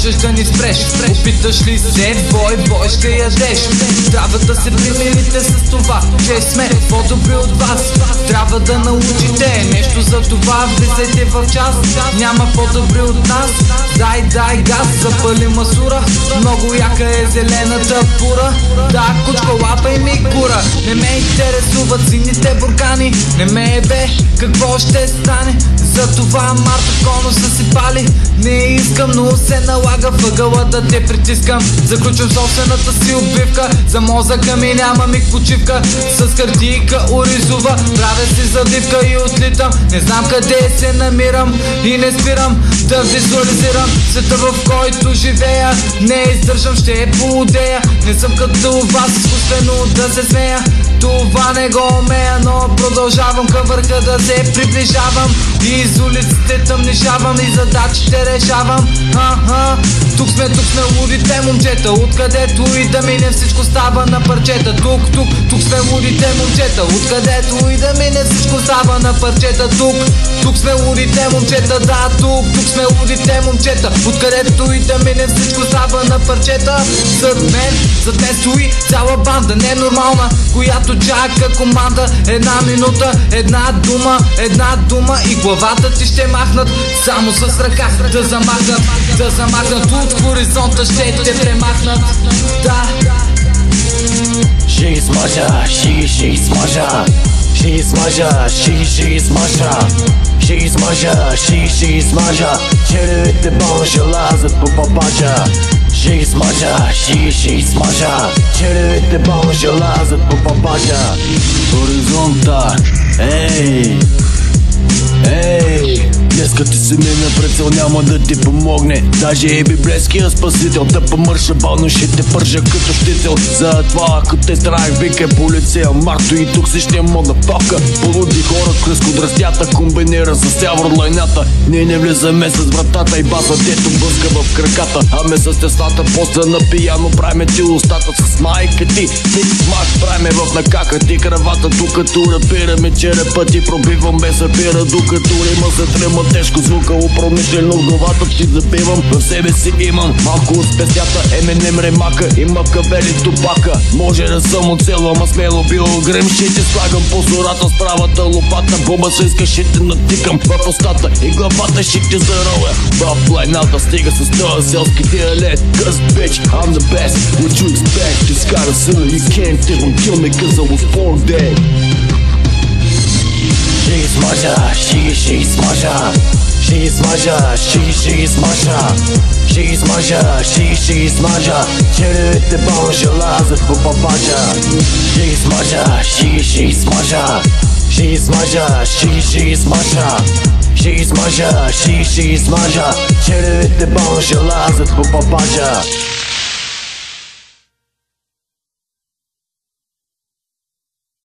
можеш да ни спреш. Опиташ ли се в бой ще ядеш. Трябва да се примирите с това, че сме по-добри от вас. Трябва да научите нещо за това. Влизайте в час, няма по-добри от нас. Дай газ, запали масура. Много яка е зелената пура. Да, кучка, лапай ми кура. Не ме интересуват сините буркани. Не ме бе, какво ще стане? Затова Марко Коно са си пали. Не искам, но се налага въгъла да те притискам. Заключвам собствената си обвивка. За мозъка ми няма миг почивка. С хартийка оризова правя си завивка и отлитам. Не знам къде се намирам и не спирам да визуализирам света, в който живея. Не издържам, ще е полудея. Не съм като вас, изкуствено да се смея. Това не го умея, но продължавам към върха да се приближавам. И из улиците тъмнишавам и задачите решавам. Тук сме лудите момчета. Откъдето и да мине всичко става на парчета. Тук сме лудите момчета. Откъдето и да мине всичко става на парчета. Тук сме лудите момчета. Да, тук сме лудите момчета. Откъдето и да мине всичко става на парчета. Зад мен стои цяла банда ненормална, която чака команда. Една минута, една дума и главата ти ще махнат. Само с ръка да замахнат от хоризонта ще те премахнат. Да. She smasha, she smasha. She smasha, she smasha. She smasha, she smasha. Черевите бомби ще лазят по папача. She smasha, she smasha. Черевите бомби ще лазят по папача. Хоризонта, ей. Днеска ти се мина прецел, няма да ти помогне. Даже и библейския спасител да помърша бавно ще те пържа като щител. Затова ако те страх викай полиция. Марто и токсичния модafaka. Полуди хора кръско дръстята комбинира с сявърлайната. Ние не влизаме с вратата и баса дето бъзга в краката. Аме с теслата после на пияно правиме ти устата с майка ти. Мак правиме в накака ти кравата. Докато рапираме черепа ти пробиваме сапира. Докато рима се трема тежко звука, промишлено в главата ти запивам. В себе си имам малко от песнята. Еминем ремака и Макавели Тупака. Може да съм оцел, ама смело бил грим. Ще те слагам по зората с правата лопата. Боба се иска, ще те натикам в устата и главата ще те зароя. В лайната стига с този селски диалект. Cause bitch, I'm the best. What you expect? This kind of silly, you can't even kill me cause I was born dead. She smasha, she smasha. She smasha, she smasha. She smasha, she smasha. Черевите бомби ще лазят по папача. She smasha, she smasha. She smasha, she smasha. She smasha, she smasha. Черевите бомби ще лазят по папача.